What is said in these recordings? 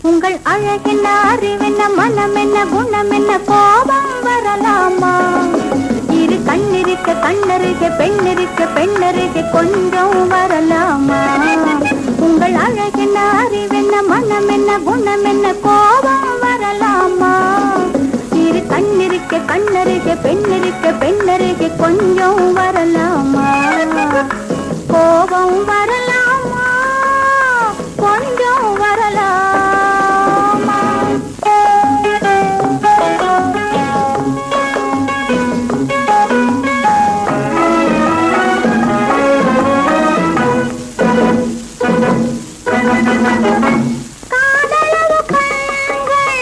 உங்கள் அழகென்ன அறிவென்ன மனமென்ன குணமென்ன கோபம் வரலாமா? இரு கண்ணிருக்க கண்ணருக பெண்ணிருக்க பெண்ணருக கொஞ்சம் வரலாமா? உங்கள் அழகென்ன அறிவென்ன மனமென்ன குணமென்ன கோபம் வரலாமா? இரு கண்ணிருக்க கண்ணருக பெண்ணிருக்க பெண்ணருக கொஞ்சம் வரலாமா? கோபம் வரலாமா? கொஞ்சம் வரலாமா? காதளவு கண்கள்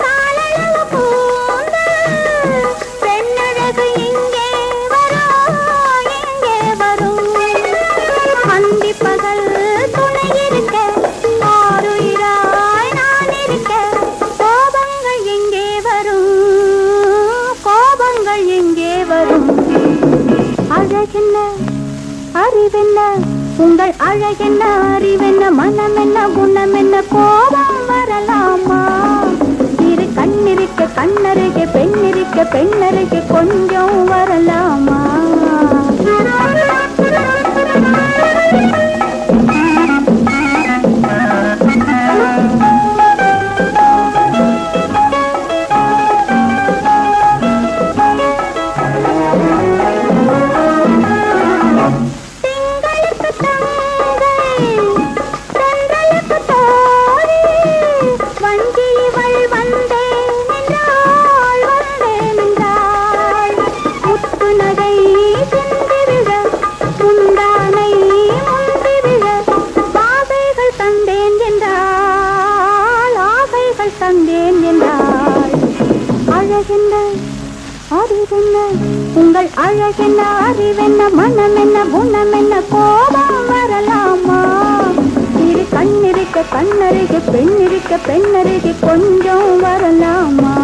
காலளவு கூந்தல் பெண்ணழகு இங்கே வரும் இங்கே வரும் அந்தி பகல் துணை இருக்க ஆருயிராய் நான் இருக்க கோபங்கள் எங்கே வரும் கோபங்கள் எங்கே வரும்? அழகென்ன அறிவென்ன உங்கள் அழகென்ன அறிவென்ன மனமென்ன குணமென்ன கோபம் வரலாமா? இரு கண்ணிருக்க கண்ணருக பெண்ணிருக்க பெண்ணருக கொஞ்சம் வரலாமா? உங்கள் அழகென்ன அறிவென்ன மனமென்ன குணமென்ன கோபம் வரலாமா? இரு கண்ணிருக்க கண்ணருக பெண்ணிருக்க பெண்ணருக கொஞ்சம் வரலாமா?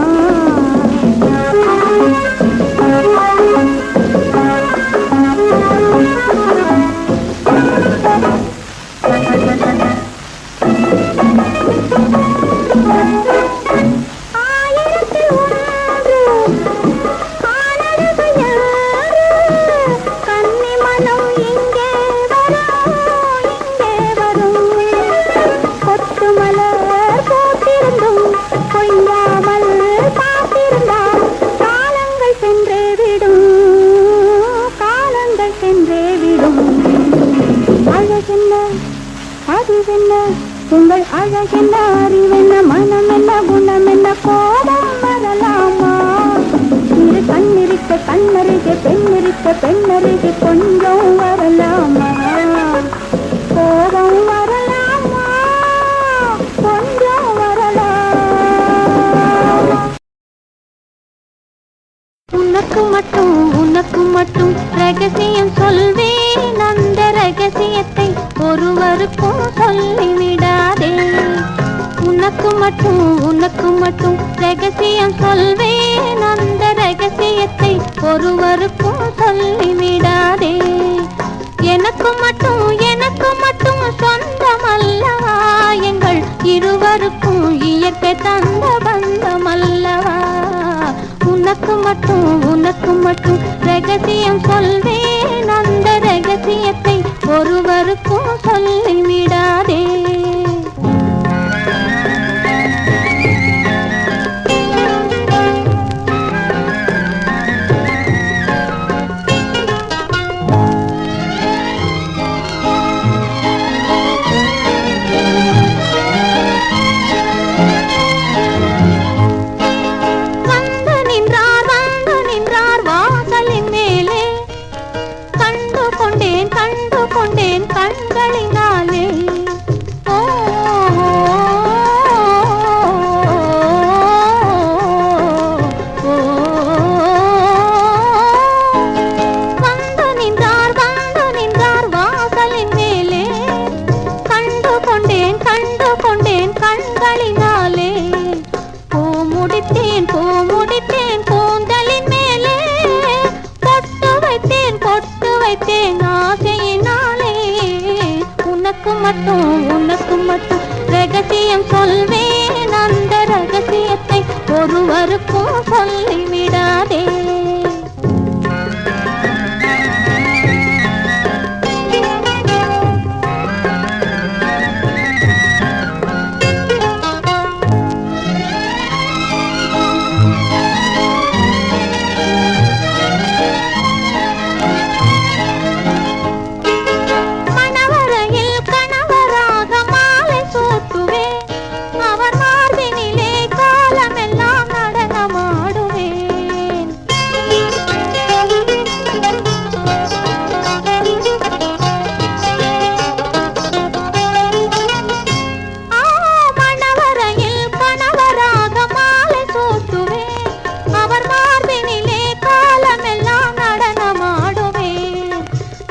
உங்கள் அழகென்ன அறிவென்ன மனமென்ன குணமென்ன கோபம் வரலாமா? இரு கண்ணிருக்க கண்ணருக பெண்ணிருக்க பெண்ணருக கொஞ்சம் வரலாமா? கோபம் வரலாமா? கொஞ்சம் வரலாமா? உனக்கு மட்டும் ரகசியம் சொல்வேன். அந்த ரகசியத்தை ஒருவருக்கும் சொல்லிவிடாதே. உனக்கு மட்டும் ரகசியம் சொல்வேன். அந்த ரகசியத்தை ஒருவருக்கும் சொல்லிவிடாதே. எனக்கு மட்டும் சொந்தமல்லவா எங்கள் இருவருக்கும் இயற்கை தந்த பந்தமல்லவா? உனக்கு மட்டும் ரகசியம் சொல்வேன். அந்த ரகசியத்தை ஒருவருக்கும் சொல்லிவிடாதே. கண்டு கொண்டேன் கண்களினாலே ஒருவருக்கும் சொல்லிவிடாதே.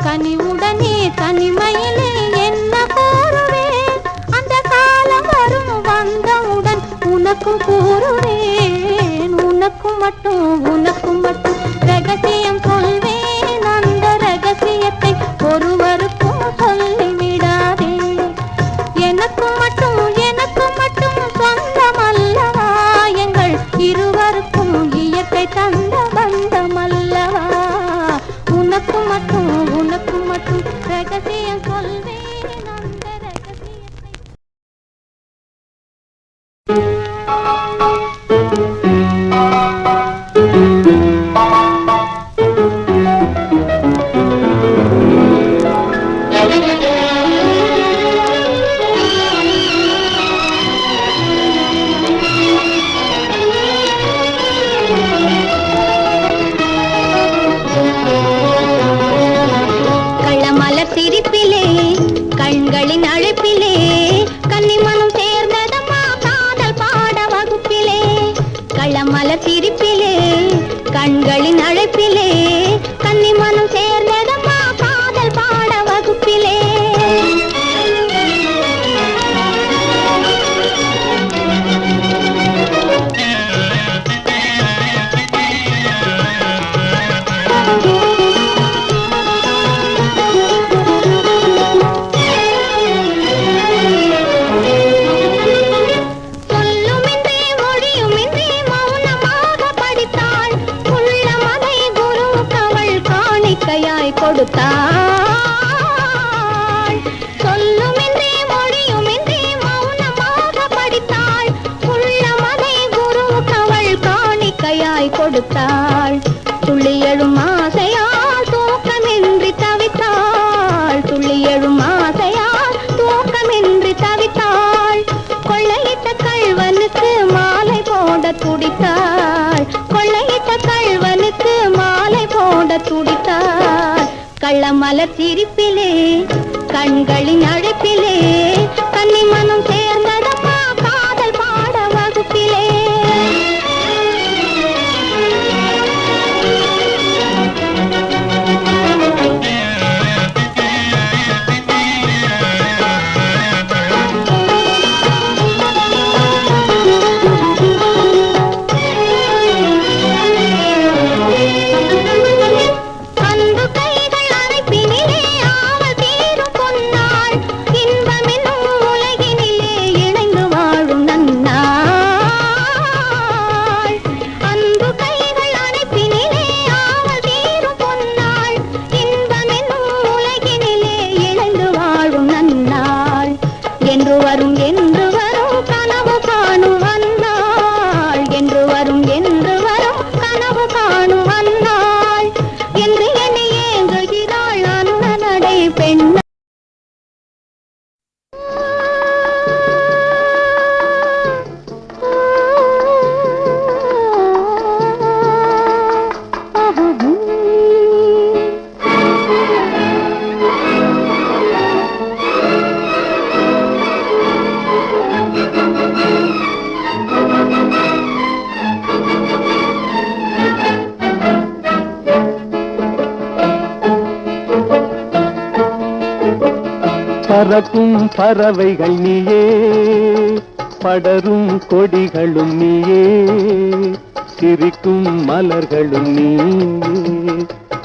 கனிவுடனே தனிமையிலே என்ன கூறுவேன், அந்த காலம் வரும் வந்தவுடன் உனக்கும் கூறுவேன். உனக்கும் மட்டும் ரகசியம் சொல்வேன். அந்த ரகசியத்தை ஒருவருக்கும் சொல்லிவிடாதே. எனக்கும் மட்டும் சொந்தமல்லவா எங்கள் இருவருக்கும் இயற்கை தந்த பந்தமல்லவா. உனக்கும் மட்டும் ரகசியம் சொல்வேன். அந்த ரகசியத்தை சிரிப்பிலே கண்களின் அழைப்பிலே கன்னிமனம் சேர்ந்ததம்மா காதல் பாட வகுப்பிலே. களமலர் சிரிப்பிலே கண்களின் அழைப்பிலே கன்னிமனம் சேர்ந்ததம்மா காதல் பாட வகுப்பிலே. கொடுத்தாள் சொல்லுமின்றி மொழியுமின்றி மௌனமாக படித்தாள். உள்ளமதை குருவுக்கவள் காணிக்கையாய் கொடுத்தாள். துள்ளியழும் ஆசையால் தூக்கமின்றி தவித்தாள். துள்ளியழும் ஆசையால் தூக்கமின்றி தவித்தாள். கொள்ளையிட்ட கள்வனுக்கு மாலை போட துடித்தாள். கொள்ளையிட்ட கள்வனுக்கு மாலை போட துடித்தாள். கள்ளமலர் சிரிப்பிலே கண்களின் அழைப்பிலே கன்னிமனம் சேர்ந்ததம்மா காதல் பாட வகுப்பிலே. பறக்கும் பறவைகள் நீயே, படரும் கொடிகளும் நீயே, சிரிக்கும் மலர்களும் நீயே,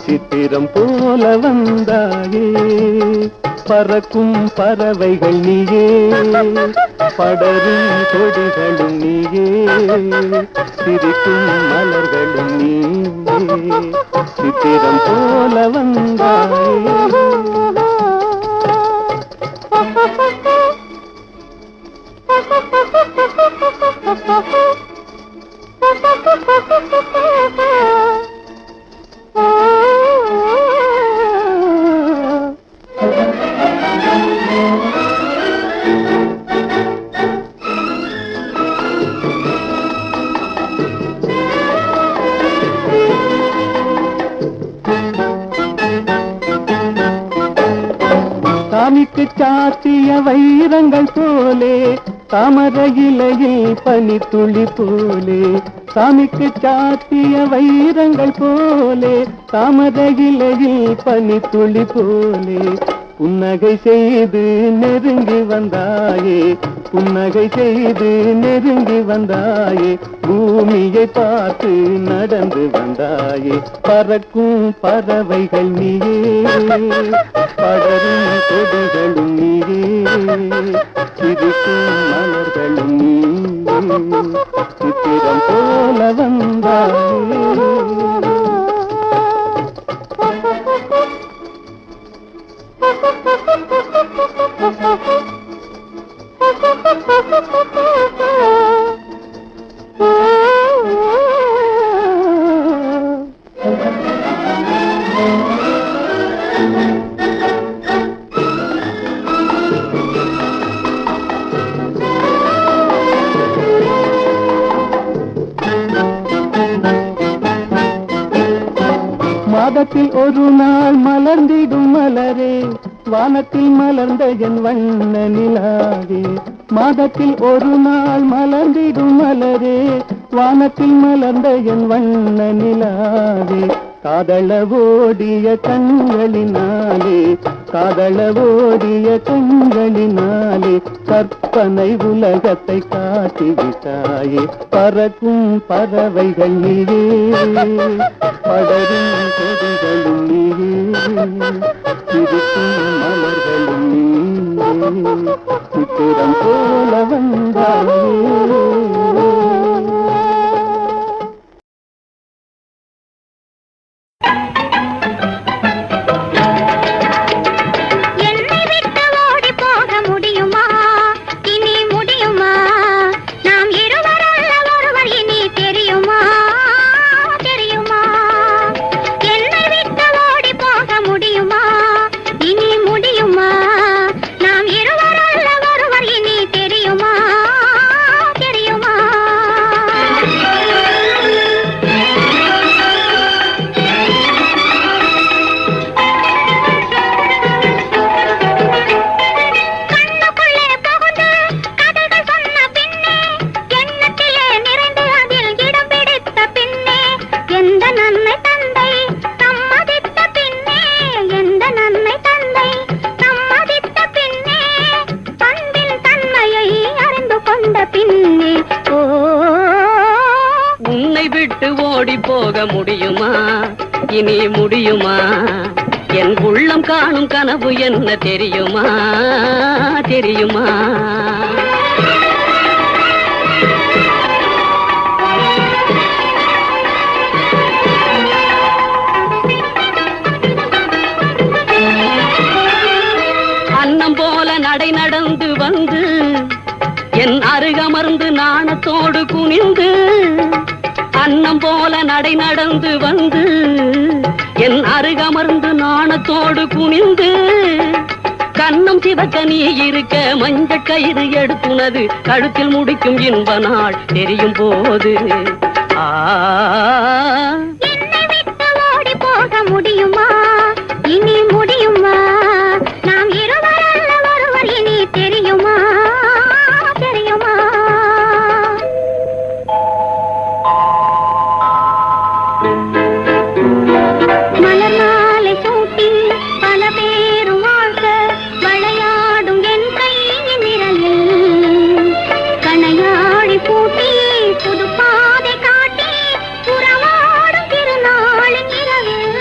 சித்திரம் போல வந்தாயே பறக்கும் பறவைகள் நீயே படரும் கொடிகளும் நீயே சிரிக்கும் மலர்களும் நீயே சித்திரம் போல வந்தாயே சாமிக்கு சாத்திய வைரங்கள் போலே தாமரை இலையில் பனித்துளி போலே சாமிக்கு சாத்திய வைரங்கள் போலே தாமரை இலையில் பனித்துளி போலே புன்னகை செய்து நெருங்கி வந்தாயே புன்னகை செய்து நெருங்கி வந்தாயே பூமியை பார்த்து நடந்து வந்தாயே பறக்கும் பறவைகள் நீயே படரும் கொடிகளும் நீயே சிரிக்கும் மலர்களும் நீயே சித்திரம் போல வந்தாயே மாதத்தில் ஒரு நாள் மலர்ந்திடும் மலரே வானத்தில் மலர்ந்த என் வண்ண நிலாவே மாதத்தில் ஒரு நாள் மலர்ந்திடும் மலரே வானத்தில் மலர்ந்த என் வண்ண நிலாவே காதளவோடிய கண்களினாலே காதளவோடிய கண்களினாலே கற்பனை உலகத்தை காட்டிவிட்டாயே பறக்கும் பறவைகள் நீயே படரும் கொடிகளும் நீயே சிரிக்கும் மலர்களும் நீயே சித்திரம் போல வந்தாயே முடியுமா இனி முடியுமா என் உள்ளம் காணும் கனவு என்ன தெரியுமா தெரியுமா அன்னம் போல நடை நடந்து வந்து என் அருகமர்ந்து நாணத்தோடு குனிந்து அன்னம் போல நடை நடந்து வந்து என் அருகமர்ந்து நாணத்தோடு குனிந்து கண்ணம் சிவக்க நீ இருக்க மஞ்சள் கயிறு எடுத்துனது கழுத்தில் முடிக்கும் இன்ப நாள் தெரியும் போது என்னை விட்டு ஓடி போக முடியுமா இனி முடியுமா நாம் இருவர் அல்ல ஒருவர் இனி தெரியுமா தெரியுமா மலர் மாலை சூட்டி பல பேரும் வாழ்க்க விளையாடும் என் கையின் நிழலில் கணையாழி பூட்டி புது பாதை காட்டி உறவாடும் திருநாளின் இரவில்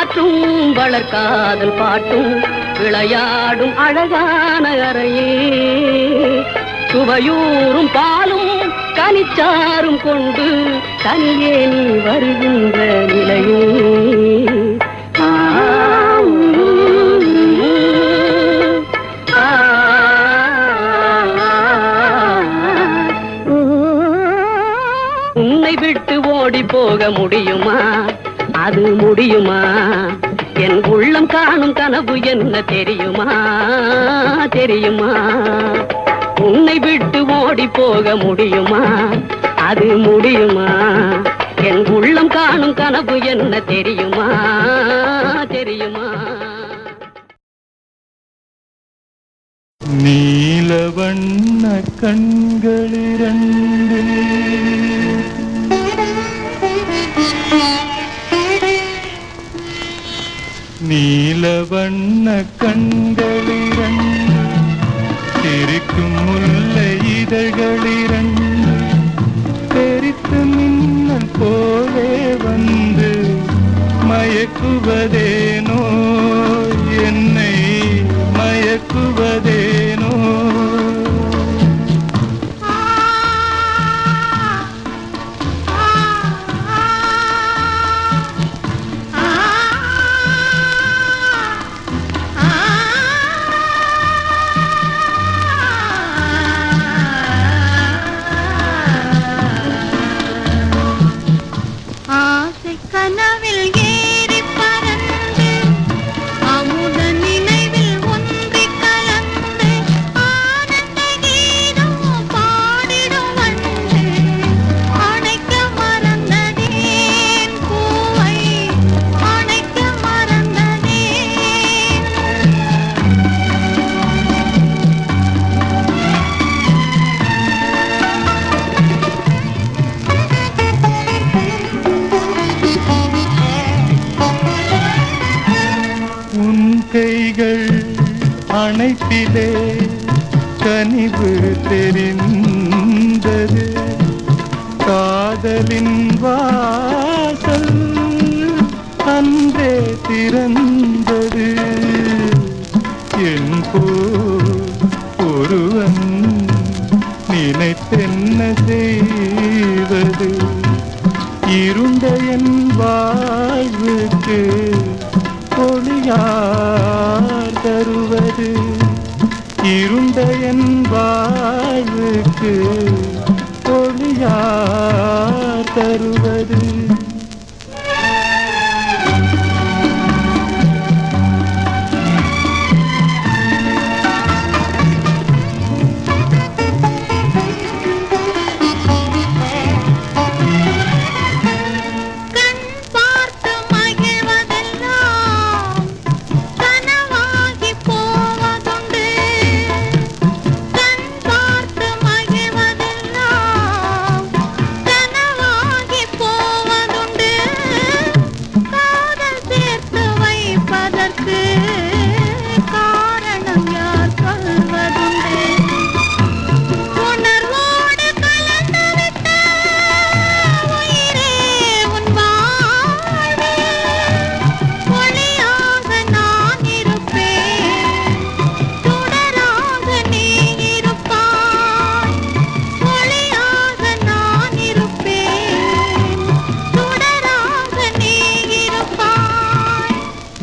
காற்றும் வளர்காதல் பாட்டும் விளையாடும் அழகான அறையே சுவையூறும் பாலும் கனிச்சாரும் கொண்டு தனியே நீ வருகின்ற நிலையே உன்னை விட்டு ஓடி போக முடியுமா அது முடியுமா என் உள்ளம் காணும் கனவு என்ன தெரியுமா தெரியுமா உன்னை விட்டு ஓடி போக முடியுமா அது முடியுமா என் உள்ளம் காணும் கனவு என்ன தெரியுமா தெரியுமா நீலவண்ண கண்களிரண்டு நீலவண்ண கண்களிரண்டு சிரிக்கும் முல்லை இதழ்களிரண்டு தெரித்து மின்னல் போலே வந்து மயக்குவதேனோ என்னை மயக்குவதேனோ அணைப்பிலே கனிவு தெரிந்தது காதலின் வாசல் அன்றே திறந்தது என் போல் ஒருவன் நினைத்தென்ன செய்வது இருண்ட என் வாழ்வுக்கு ஒளியார் தருவது இருண்ட என் வாழ்வுக்கு ஒளியார் தருவது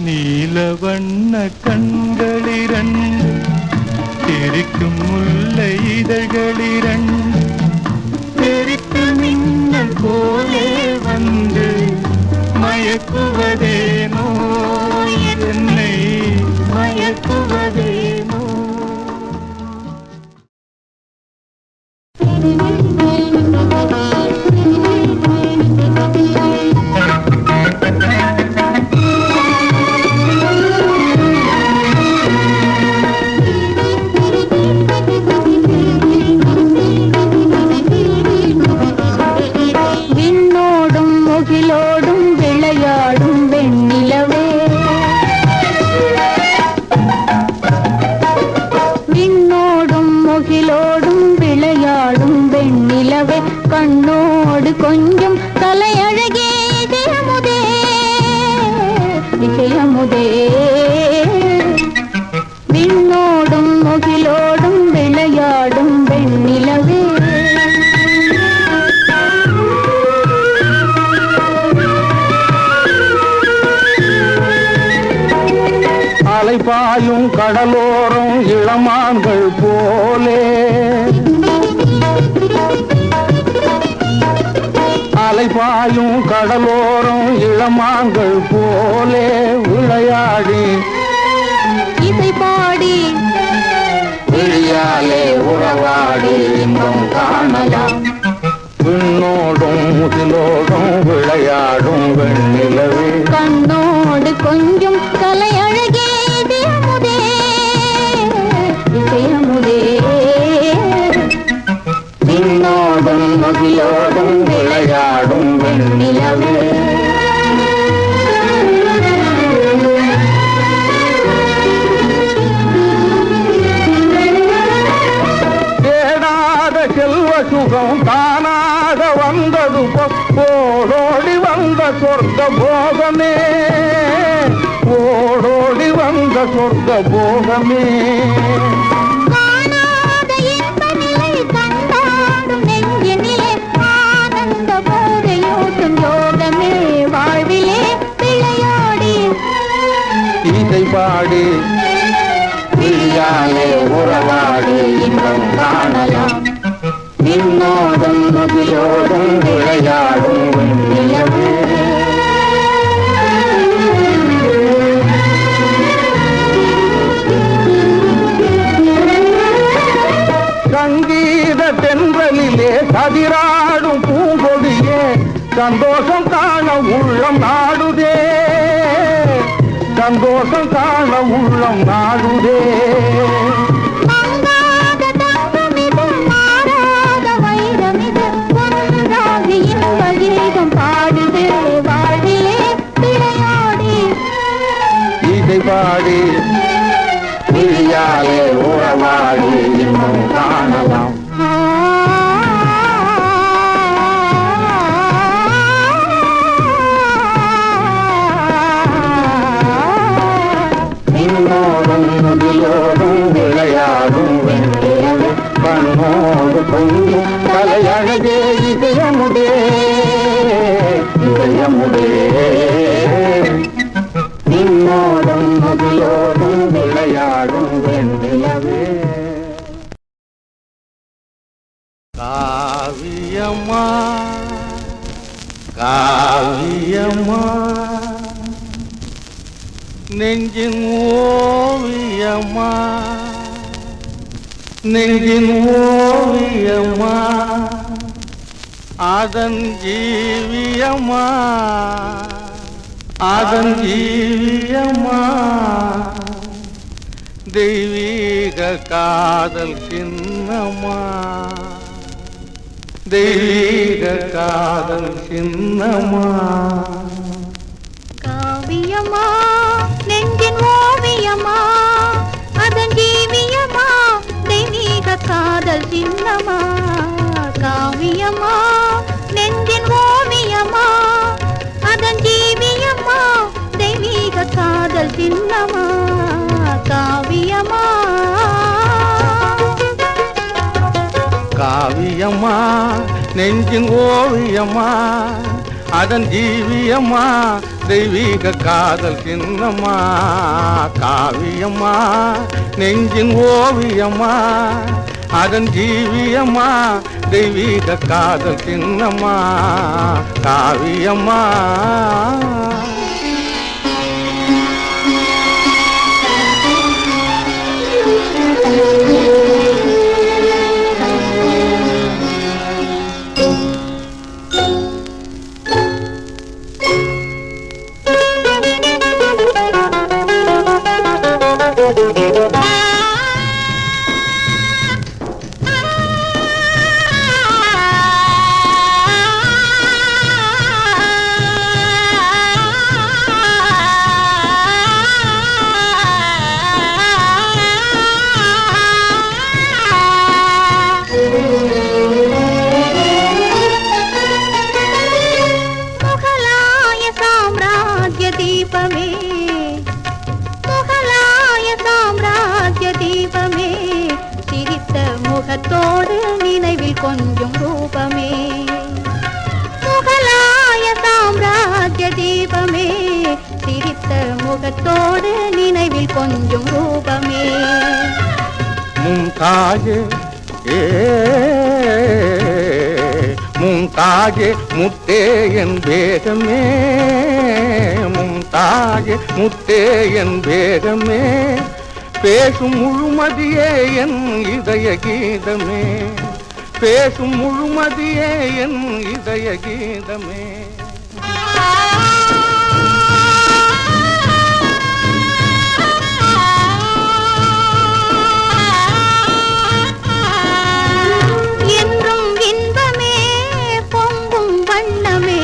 நீலவண்ண கண்களிரண்டு தெரிக்கும் முல்லை இதழ்களிரண்டு தெரித்து மின்னல் போலே வந்து மயக்குவதேனோ என்னை மயக்குவதேனோ கடலோரம் இளமான்கள் போலே அலைபாயும் கடலோரம் இளமான்கள் போலே விளையாடி இசை பாடி விழியாலே உறவாடி இன்பம் காணலாம் விண்ணோடும் முதிலோடும் விளையாடும் வெண்ணிலவே கண்ணோடு கொஞ்சம் கலை அழகே இதயமுதே இதயமுதே விண்ணோடும் முதிலோடும் விளையாடும் வெண்ணிலவே செல்வ சுகம் தானாக வந்தது ஓடோடி வந்த சொர்க்க போகமே ஓடோடி வந்த சொர்க்க போகமே காணாத இன்ப நிலை கண்டாடும் நெஞ்சினிலே ஆனந்த போதையூட்டும் யோகமே வாழ்விலே விளையாடி இசை பாடி விழியாலே உறவாடி இன்பம் காணலாம் நின்னோடும் முதியோடும் விளையாடும் வெண்ணிலவே சங்கீத தென்றலிலே கதிராடும் பூங்கொடியே சந்தோஷம் காண உள்ளம் நாடுதே சந்தோஷம் காண உள்ளம் நாடுதே பாடி விழியாலே உறவாடி இன்னும் காணலாம் இன்னோடும் முதியோடும் விளையாடும் வெண்ணிலவே கண்ணோடு கொஞ்சம் தலையழகே இதயமுடே இதயமுடே நின்னோடும் முதியோடும் விளையாடும் வெண்ணிலவே காவியம்மா காவியம்மா நெஞ்சின் ஓவியம்மா நெஞ்சின் ஓவியம்மா அதன் ஜீவியம்மா அதன் ஜீவியம்மா தெய்வீக காதல் சின்னம்மா தெய்வீக காதல் சின்னம்மா காவியம்மா நெஞ்சின் ஓவியம்மா அதன் ஜீவியம்மா தெய்வீக காதல் சின்னம்மா காவியம்மா நெஞ்சின் ஓவியம்மா அதன் ஜீவியம்மா தெய்வீக காதல் சின்னம்மா காவியம்மா காவியம்மா நெஞ்சின் ஓவியம்மா அதன் ஜீவியம்மா தெய்வீக காதல் சின்னம்மா காவியம்மா நெஞ்சின் ஓவியம்மா அதன் ஜீவியம்மா தெய்வீக காதல் சின்னம்மா காவியம்மா முகத்தோடு நினைவில் கொஞ்சம் ரூபமே முகலாய சாம்ராஜ்ய தீபமே சிரித்த முகத்தோடு நினைவில் கோயில் கொஞ்சம் ரூபமே மும்தாஜே மும்தாஜே முத்தே என் பேகமே மும்தாஜே முத்தே என் பேகமே பேசும் முழுமதியே என் இதய கீதமே பேசும் முழுமதியே என் இதய கீதமே என்றும் இன்பமே பொங்கும் வண்ணமே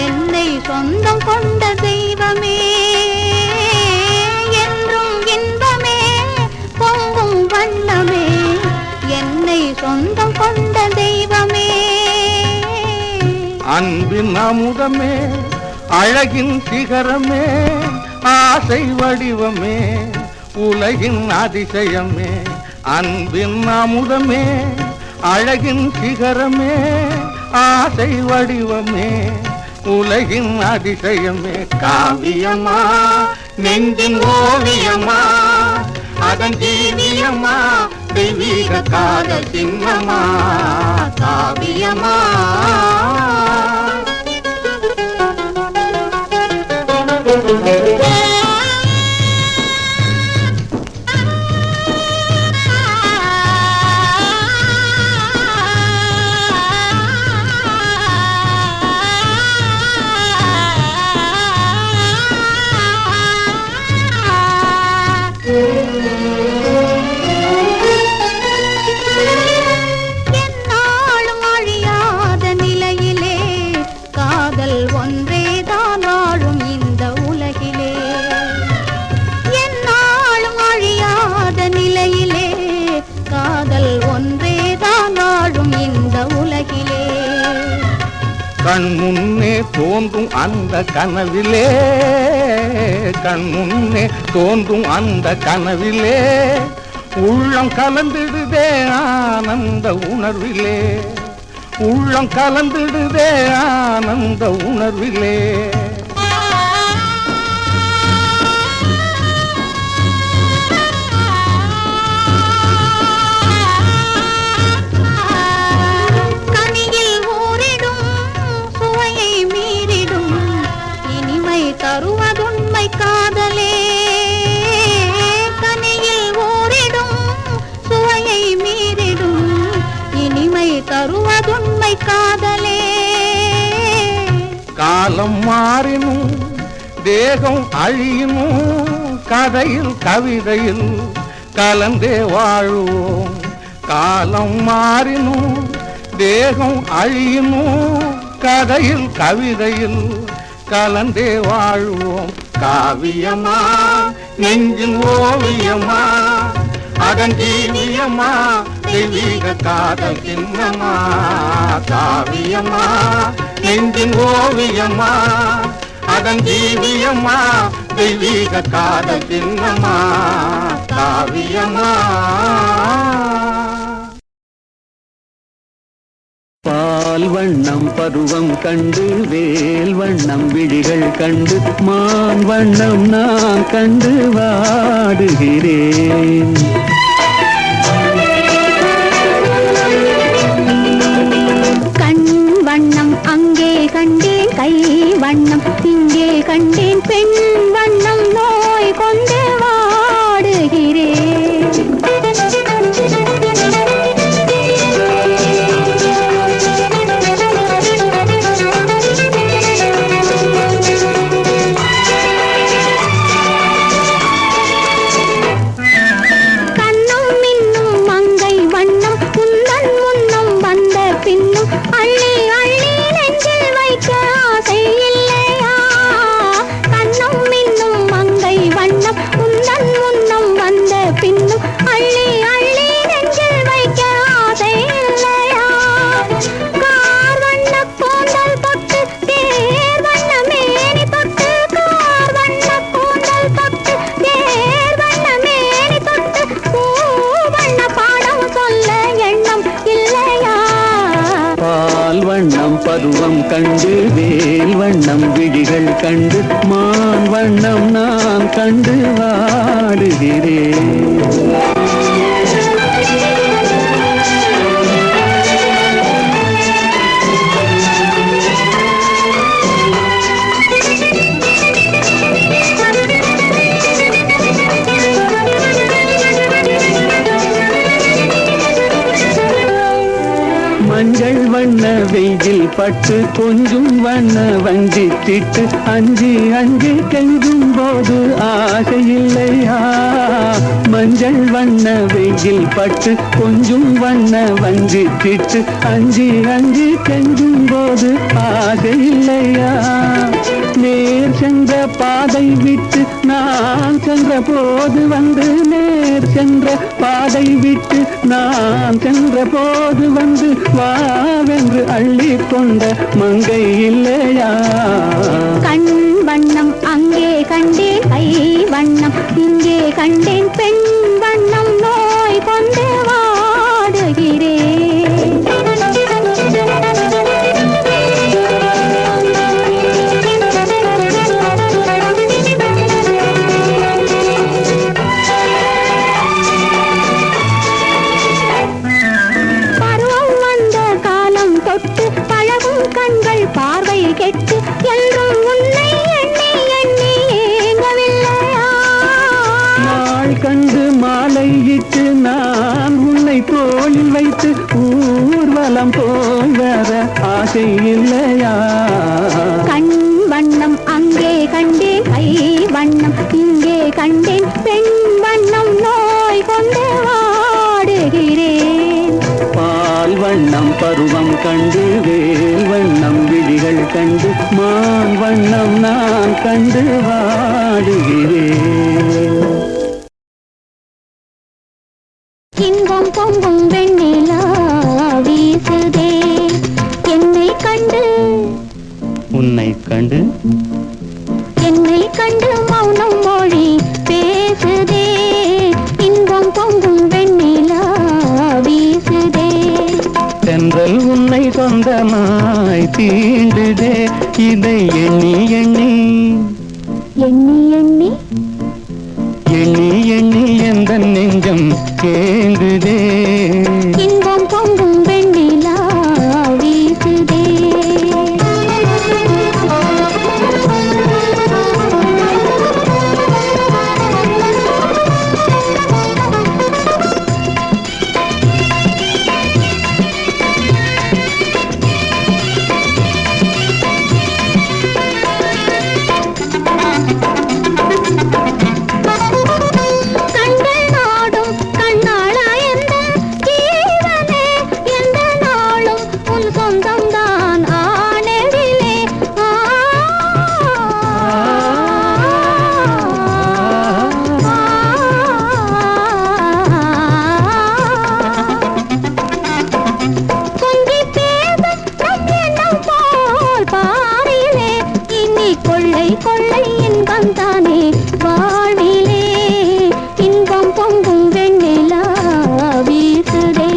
என்னை சொந்தம் கொண்ட தெய்வமே என்றும் இன்பமே பொங்கும் வண்ணமே என்னை சொந்தம் கொண்ட தெய்வமே அன்பின் அமுதமே அழகின் சிகரமே ஆசை வடிவமே உலகின் அதிசயமே அன்பின் அமுதமே அழகின் சிகரமே ஆசை வடிவமே உலகின் அதிசயமே காவியமா நெஞ்சின் ஓவியமா அதன் ஜீவியமா தெய்வீக காதல் சின்னமா காவியமா என்னாலும் அழியாத நிலையிலே காதல் ஒன்றேதான் வாழும் இந்த உலகிலே என்னாலும் அழியாத நிலையிலே காதல் ஒன்றேதான் வாழும் இந்த உலகிலே கண் முன்னே தோன்றும் அந்த கனவிலே கண் முன்னே தோன்றும் அந்த கனவிலே உள்ளம் கலந்திடுதே ஆனந்த உணர்விலே உள்ளம் கலந்திடுதே ஆனந்த உணர்விலே கனியில் ஊறிடும் சுவையை மீறிடும் இனிமை தருவதுண்மை காதலே கனியில் ஊறிடும் சுவையை மீறிடும் இனிமை தருவதுண்மை காதலே காலம் மாறினும் தேகம் அழியினும் கதையில் கவிதையில் கலந்தே வாழுவோம் காலம் மாறினும் தேகம் அழியினும் கதையில் கவிதையில் கலந்தே வாழுவோம் காவியமா நெஞ்சின் ஓவியமா அதன் ஜீவியமா தெய்வீக காதல் சின்னமா காவியமா நெஞ்சின் ஓவியமா அதன் ஜீவியமா தெய்வீக காதல் சின்னமா காவியமா பால் வண்ணம் பருவம் கண்டு வேல் வண்ணம் விழிகள் கண்டு மான் வண்ணம் நான் கண்டு வாடுகிறேன் கண் வண்ணம் அங்கே கண்டேன் கை வண்ணம் இங்கே கண்டேன் பெண் வண்ணம் நோய் கொண்டு வாடுகிறேன் கண்ணும் மின்னும் மங்கை வண்ணம் உந்தன் முன்னம் வந்த பின்னும் அள்ளி அள்ளி நெஞ்சில் வைக்க ஆசை இல்லையா கண்ணும் மின்னும் மங்கை வண்ணம் உந்தன் முன்னம் வந்த பின்னும் அள்ளி அள்ளி நெஞ்சில் வைக்க ஆசை இல்லையா கார் வண்ண கூந்தல் தொட்டு தேர் வண்ண மேனி தொட்டு கார் வண்ண கூந்தல் தொட்டு தேர் வண்ண மேனி தொட்டு பூ வண்ண பாடம் சொல்ல எண்ணம் இல்லையா பால் வண்ணம் பருவம் கண்டு வேல் வண்ணம் விழிகள் கண்டு மான் வண்ணம் நான் கண்டு வாடுகிறேன். மஞ்சள் வண்ண வெயில் பட்டு கொஞ்சம் வண்ண வஞ்சி திட்டு அஞ்சு அஞ்சு கெஞ்சும் போது ஆசை இல்லையா? மஞ்சள் வண்ண வெயில் பட்டு கொஞ்சம் வண்ண வஞ்சி திட்டு அஞ்சு அஞ்சு கெஞ்சும் போது ஆசை இல்லையா? நேர் சென்ற பாதை விட்டு நான் சென்ற போது வந்து நேர் சென்ற பாதை விட்டு நான் சென்ற போது வந்து வாவென்று அள்ளி கொண்ட மங்கை இல்லையா? கண் வண்ணம் அங்கே கண்டேன், கை வண்ணம் இங்கே கண்டேன், பெண் வண்ணம் நோய் கொண்டு வாடுகிறேன். பார்வை கெட்டு என்றும் உன்னை எண்ணி எண்ணி ஏங்கவில்லையா? நாள் கண்டு மாலையிட்டு நான் உன்னை தோளில் வைத்து ஊர்வலம் போய் வர ஆசை இல்லையா? கண் வண்ணம் அங்கே கண்டேன், கை வண்ணம் இங்கே கண்டேன், பெண் வண்ணம் நோய் கொண்டு வாடுகிறேன். பால் வண்ணம் பருவம் கண்டு வேல் வண்ணம் விழிகள் கண்டு மான் வண்ணம் நான் கண்டு வாடுகிறேன். இன்பம் பொங்கும் வெண்ணிலா வீசுதே என்னை கண்டு, உன்னை கண்டு என்னை கண்டு மௌனம் மொழி பேசுதே. இன்பம் பொங்கும் வெண்ணிலா வீசுதே. தென்றல் உன்னை சொந்தமாய் தீண்டுதே இதை எண்ணி எண்ணி எண்ணி எண்ணி எண்ணி எண்ணி எந்த நெஞ்சம் கேங்குதே. இன்பம் பொங்கும் வெண்ணிலா வீசுதே. கொள்ளை இன்பம் தானே வாழ்விலே. இன்பம் பொங்கும் வெண்ணிலா வீசுதே.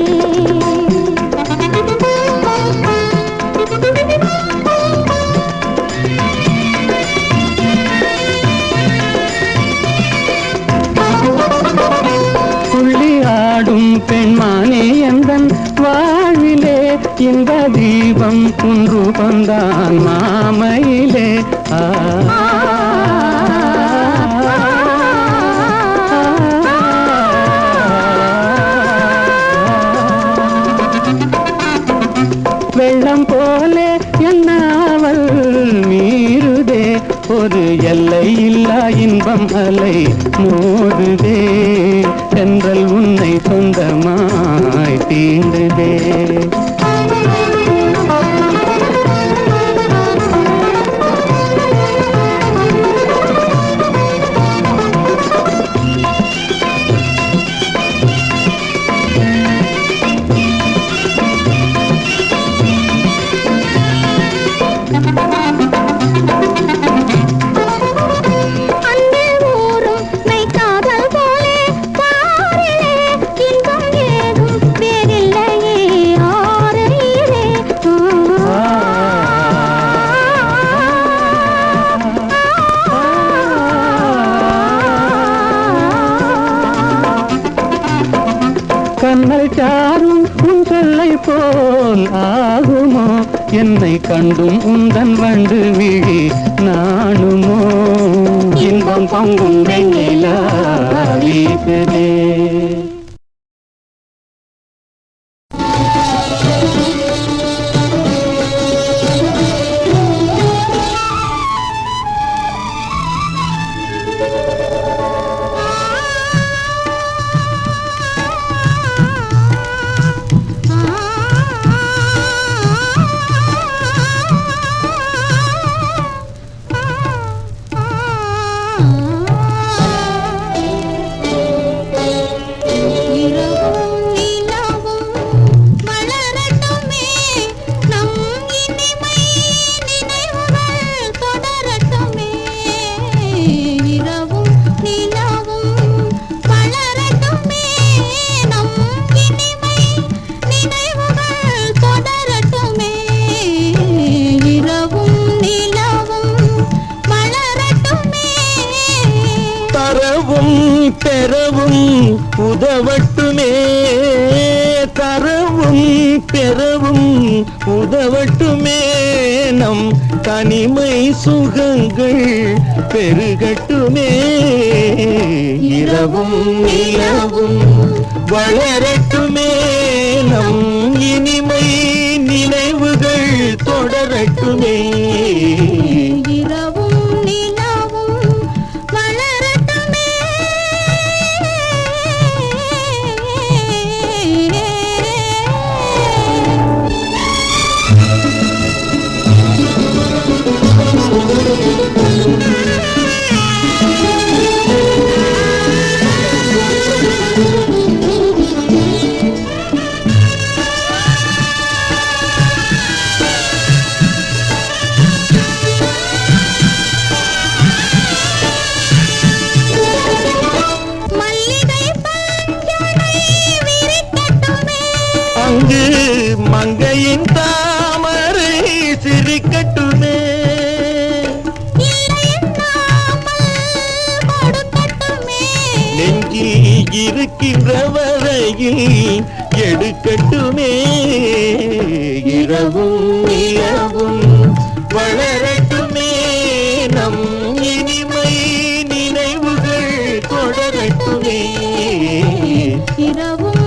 துள்ளி ஆடும் பெண்மானே எந்தன் வாழ்விலே இந்த தீபம் குன்று கொண்டான் மாமையிலே. வெள்ளம் போலே என்னாவல் மீறுதே ஒரு எல்லை இல்லா இன்பம் அலை மோதுதே. தென்றல் உன்னை சொந்தமாய் தீண்டுதே. அன்பு ஊரும் மெய்காதல் போலே பாரிலே இன்பம் கண்ணல் சாரும் உன் சொல்லை போல் ஆகுமோ என்னை கண்டும் உந்தன் வண்டு விழி நாணுமோ இன்பம் பொங்கும் வெண்ணிலா வீசுதே உதவட்டுமே தரவும் பெறவும் உதவட்டுமே நம் தனிமை சுகங்கள் பெருகட்டுமே இரவும் நிலவும் வளரட்டுமே நம் இனிமை நினைவுகள் தொடரட்டுமே மங்கையின் தாமரை சிரிக்கட்டுமே நெஞ்சில் இருக்கின்ற வரையில் எடுக்கட்டுமே இரவும் நிலவும் வளரட்டுமே நம் இனிமை நினைவுகள் தொடரட்டுமே இரவும்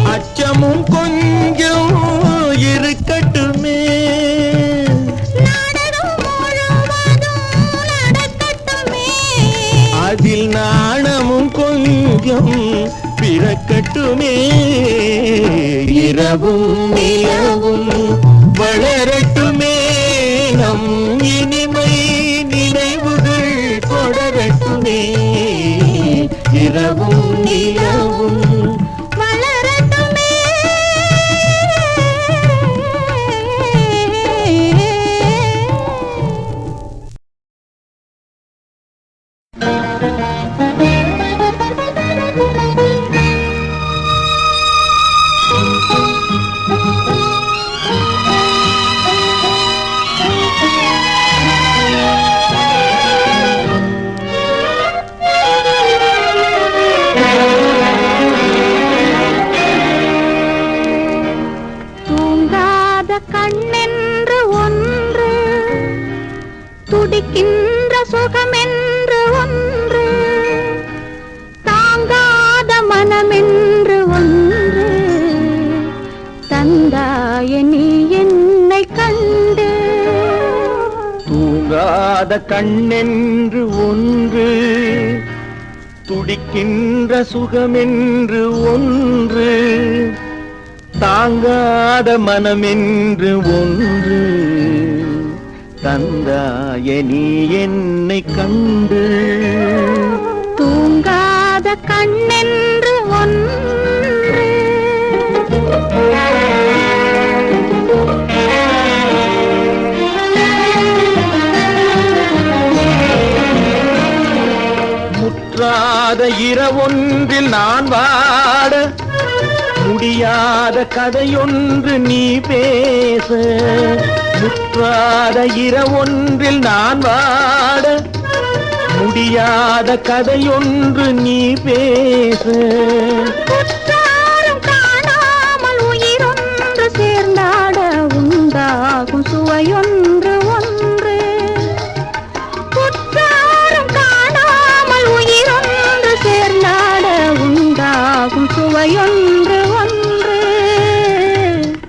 அச்சமும் கொஞ்சம் இருக்கட்டுமே அதில் நாணமும் கொஞ்சம் பிறக்கட்டுமே இரவும் நிலவும் வளரட்டுமே நம் இனிமை நினைவுகள் தொடரட்டுமே இரவும் நிலவும் கண்ணென்று ஒன்று துடிக்கின்ற சுகமென்று ஒன்று தாங்காத மனமென்று ஒன்று தந்தாய நீ என்னை கண்டு தூங்காத கண்ணென்று ஒன்று துடிக்கின்ற சுகமென்று ஒன்று தாங்காத மனமென்று ஒன்று தந்தாய நீ என்னை கண்டு தூங்காத கண்ணென்று ஒன்று முற்றாத இரவொன்றில் நான் வாட முடியாத கதையொன்று நீ பேச முற்றாத இரவொன்றில் நான் வாட முடியாத கதையொன்று நீ பேச குற்றாலம் காணாமல் உயிரொன்று சேர்ந்தாட உண்டாகும் சுவையொன்று ஒன்று குற்றாலம் காணாமல் உயிரொன்று சேர்ந்தாட உண்டாகும் சுவையொன்று ஒன்று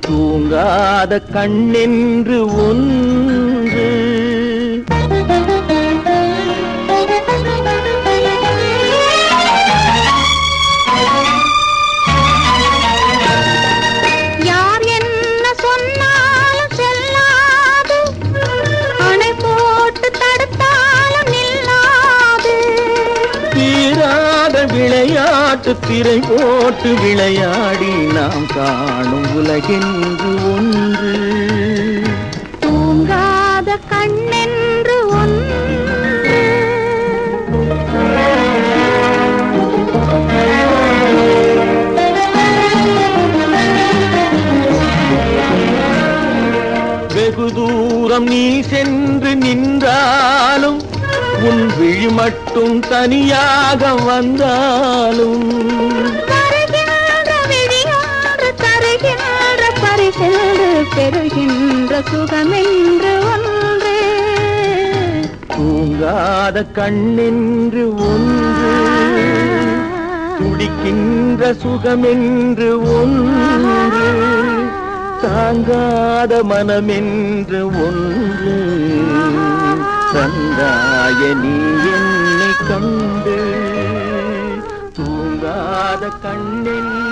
தூங்காத கண்ணென்று ஒன்று யார் என்ன சொன்னாலும் செல்லாது அணை போட்டு தடுத்தாலும் நில்லாது தீராத விளையாட்டு திரை போட்டு விளையாடி நாம் காணும் உலகென்று ஒன்று தூங்காத கண்ணென்று ஒன்று வெகு தூரம் நீ சென்று நின்றாலும் உன் விழி மட்டும் தனியாக வந்தாலும் வருகின்ற விழியாறு தருகின்ற பரிசென்று பெறுகின்ற சுகமென்று ஒன்று தூங்காத கண்ணென்று ஒன்று துடிக்கின்ற சுகமென்று ஒன்று தாங்காத மனமென்று ஒன்று தந்தாய நீ என்னை கண்டு தூங்காத கண்ணென்று